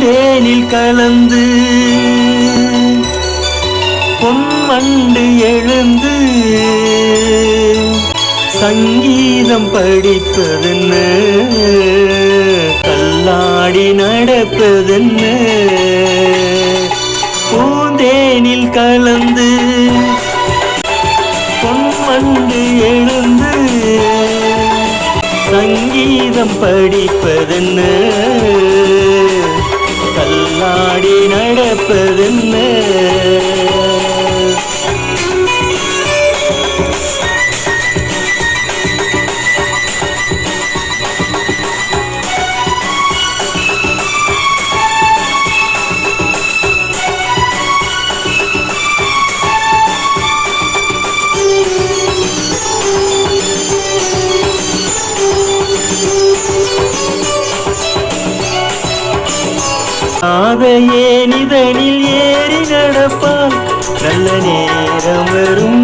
பூந்தேனில் கலந்து பொன்வண்டு எழுந்து சங்கீதம் படிப்பதென்ன கல்லாடி நடப்பதென்ன பூந்தேனில் கலந்து பொன்வண்டு எழுந்து சங்கீதம் படிப்பதென்ன கல்லாடி நடப்பதென்ன ஏனிதனில் ஏறி நடப்பால் நல்ல நேரம் வரும்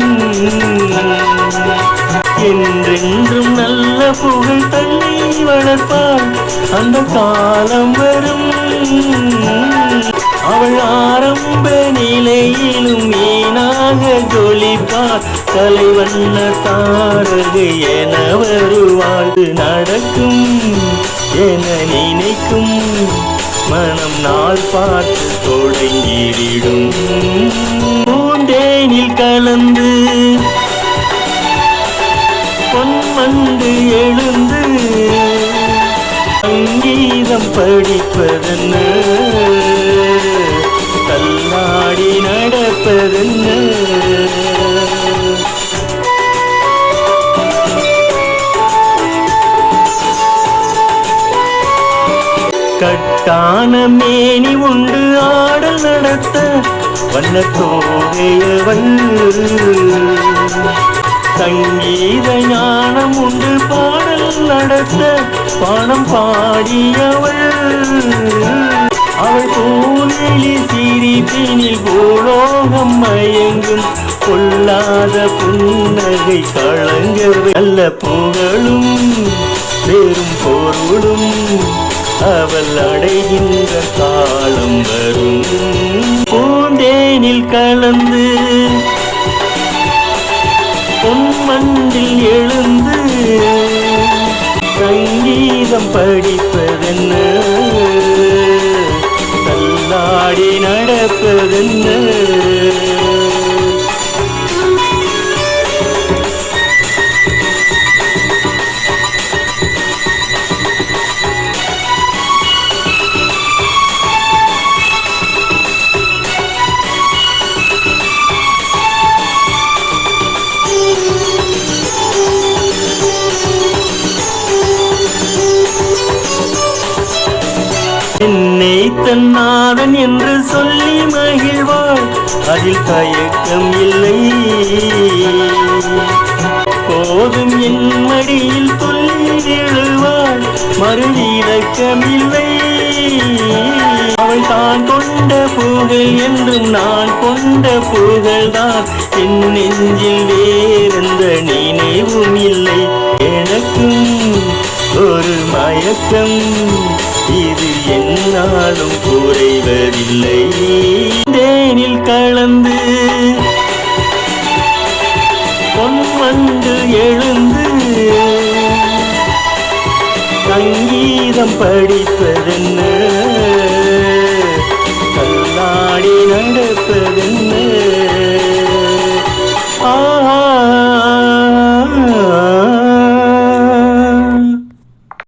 என்றென்றும் நல்ல புகழ் தன்னை வளர்ப்பால் அந்த காலம் வரும் அவள் ஆரம்ப நிலையிலும் மீனாக ஜொலிப்பார் தலைவண்ண தாரகை என வருவாள் நடக்கும் என நினைக்கும் மனம் நாள் பார்த்து தொடங்கிடும் பூந்தேனில் கலந்து பொன்வண்டு எழுந்து சங்கீதம் படிப்பதென்ன கல்லாடி நடப்பதென்ன கட்டான மேனி உண்டு ஆடல் நடத்த வண்ணத்தோகையவள் சங்கீத ஞானம் உண்டு பாடல் நடத்த பாடம் பாடியவள் அவள் பூவெளி சிரிப்பினில் பூலோகம் மயங்கும் கொள்ளாத புன்னகை களங்கவே அல்ல புகழும் பெரும் பொருளும் அவள் அடைகின்ற காலம் வரும் பூந்தேனில் கலந்து பொன்வண்டில் எழுந்து சங்கீதம் படிப்பதென்ன கல்லாடி நடப்பதென்ன என்னை தன்னாதன் என்று சொல்லி மகிழ்வாள் அதில் தயக்கம் இல்லை போதும் என் மடியில் சொல்லி எழுவாள் மறுவிலக்கம் இல்லை அவள் தான் கொண்ட புகழ் என்றும் நான் கொண்ட புகழ்தான் என் நெஞ்சில் வேறெந்த நினைவும் இல்லை எனக்கும் ஒரு மயக்கம் இது என்னாலும் குறைவதில்லை தேனில் கலந்து பொன்வண்டு எழுந்து சங்கீதம் படிப்பதென்ன கல்லாடி நடப்பதென்ன